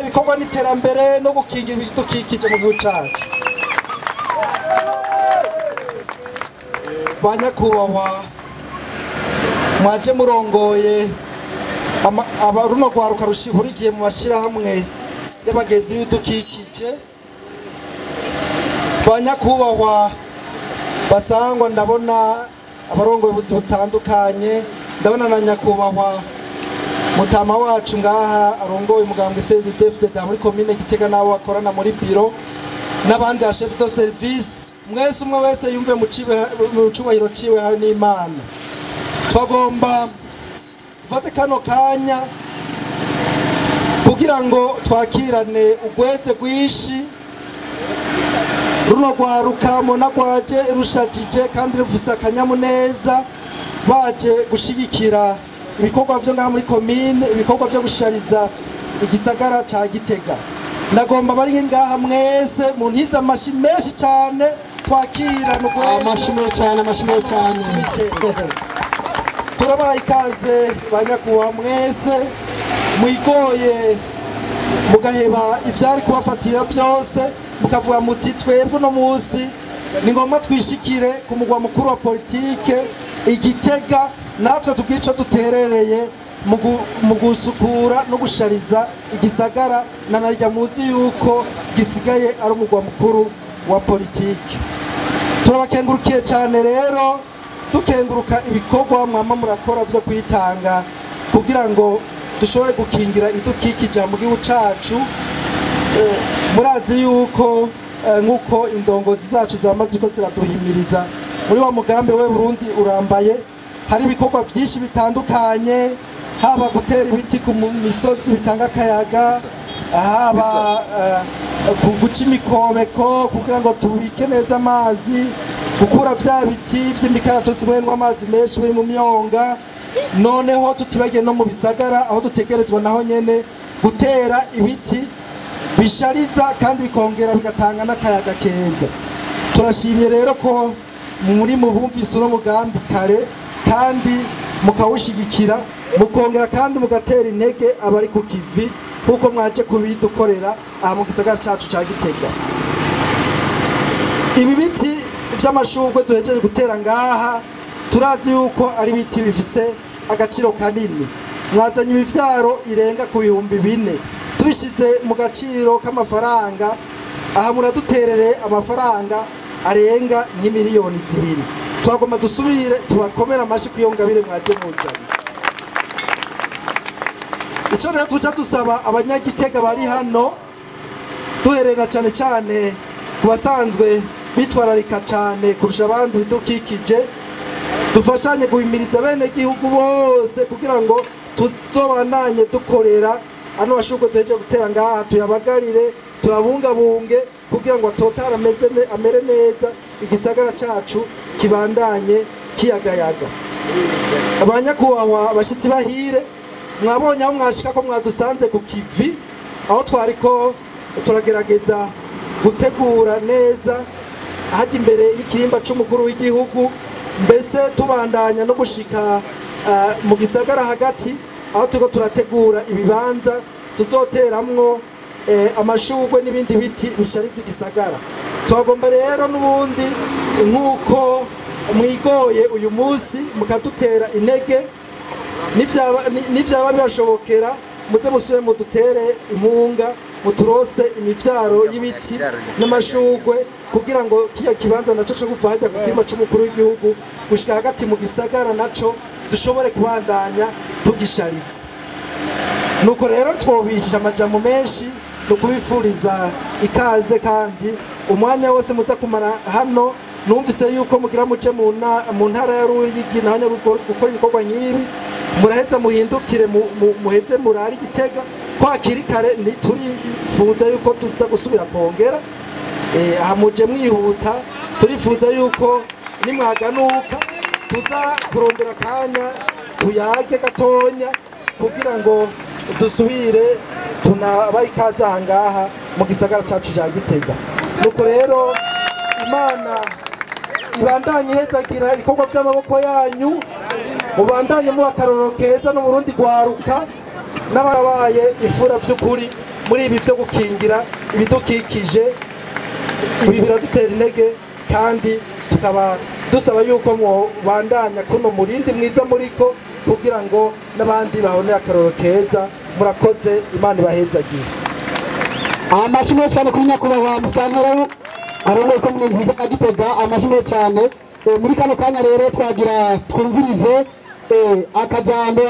ibikorwa n'iterambere no gukingira ibidukikije mu gihugu cyacu. Banyakubahwa mwaje murongoye runo rwaruka ruhurikiye mu mashyirahamwe y'abagenzi b'ibidukikije. Banyakubahwa basangwa, ndabona abarongoye ubuzi butandukanye, ndabona na nyakubahwa mutama wacu ngaha arongoye umugambwe CNDD-FDD muri komine Gitega nabo bakorana muri biro n'abandi ba chef de service. Mwese umwe wese yumve mu cubahiro ciwe hari n'Imana. Twagomba gufata kano kanya kugira ngo twakirane ugweze rwishi runo rwaruka mona rwaje rushajije kandi rufise akanyamuneza, baje gushigikira ibikorwa vyo ngaha muri komine, ibikorwa vyo gushariza igisagara ca Gitega. Nagomba bari ngaha mwese mu ntiza amashi menshi cyane twakira n'ugweze. Amashimwe cyane. Turabaye ikaze banyakuwa mwese, mwigoye mugaheba ivyari kubafatira byose, mukavuga muti twebwe no munsi ni ngombwa twishikire ku mugwa mukuru wa politike Igitega, natwe tugira ico duterereye mu gusukura no gushariza igisagara, na narya muzi yuko gisigaye ari umugwa mukuru wa politike. Turabakengurukiye cyane rero, dukenguruka ibikorwa mwama murakora vyo kwitanga kugira ngo dushobore gukingira ibidukikije mu gihugu cacu. Murazi yuko nkuko indongozi zacu zamaze ko ziraduhimiriza muri wa mugambi we Burundi urambaye, hari ibikorwa byinshi bitandukanye, haba gutera ibiti ku misozi bitanga akayaga, haba guca imikobeko kugira ngo tubike neza amazi, gukura vya biti vy'imikaratusi wenwa amazi menshi biri mu myonga. Noneho tutibagiye no mu bisagara aho dutegerezwa naho nyene gutera ibiti bishariza kandi bikongera bigatanga n'akayaga keza. Turashimye rero ko muri mu bumvise uno mugambi kare kandi mukawushigikira, mukongera kandi mugatera intege abari ku kivi kuko mwaje kubidukorera aha mu gisagara cacu ca Gitega. Ibi biti vy'amashurwe duhejeje gutera ngaha turazi yuko ari biti bifise agaciro kanini. Mwazanye ibivyaro irenga ku 4,000, tubishize mu gaciro k'amafaranga aha muraduterere amafaranga arenga nk'imiliyoni 2. Twagomba dusubire tubakomera amashi kuyongabire mwaje muzanye. Ico rero tuca dusaba abanyagitega bari hano, duherera cyane cyane kubasanzwe bitwararika cyane kurusha abandi bidukikije, dufashanye guhimiriza bene gihugu bose kugira ngo tuzobandanye dukorera ano bashurwe duheje gutera ngaha, tuyabagarire tuyabungabunge kugira ngo atotara amere neza, igisagara cacu kibandanye kiyagayaga. Abanyakubahwa abashitsi bahire, mwabonye aho mwashika ko mwadusanze ku kivi aho twariko turagerageza gutegura neza haje imbere y'ikirimba c'umukuru w'igihugu, mbese tubandanya no gushika mu gisagara hagati aho turiko turategura ibibanza tuzoteramwo amashurwe n'ibindi biti bishariza igisagara. Twagomba rero n'ubundi nkuko mwigoye uyu munsi mukadutera intege, nivyaba bibashobokera muze musubire mudutere impunga, muturose imivyaro y'ibiti n'amashurwe kugira ngo kiya kibanza naco cyo kuva hajya ku kirima c'umukuru w'igihugu gushika hagati mu gisagara naco dushobore kubandanya tugishariza. Nuko rero twobishije amajambo menshi no kubifuriza ikaze, kandi umwanya wose muza kumara hano numvise yuko mugira muje mu ntara ya Ruyigi naho gukora ibikorwa nk'ibi, muraheza muhindukire muheze murari Gitega kwakiri kare. Turifuza yuko tuza gusubira kongera aha muje mwihuta, turifuza yuko nimwaganuka tuza kurondera kanya tuyage gatonya kugira ngo dusubire tunabaye ikaze aha ngaha mu gisagara cacu ca Gitega. Nuko rero ibandanye ihezagira ibikorwa by'amaboko yanyu, mubandanye muba akarorero keza no mu Burundi rwaruka n'abarabaye ifura by'ukuri muri ibi byo gukingira ibidukikije. Ibi biradutera intege kandi tukaba dusaba yuko mubandanya kuno murindi mwiza muriko kugira ngo n'abandi bahonera akarorero keza. Murakoze, Imana ibahezagiye. Amashimwe cyane kuri nyakubahwa Musitanteri arongoye komine nziza ya Gitega. Amashimwe cyane. Muri kano kanya rero twagira twumvirize akajambo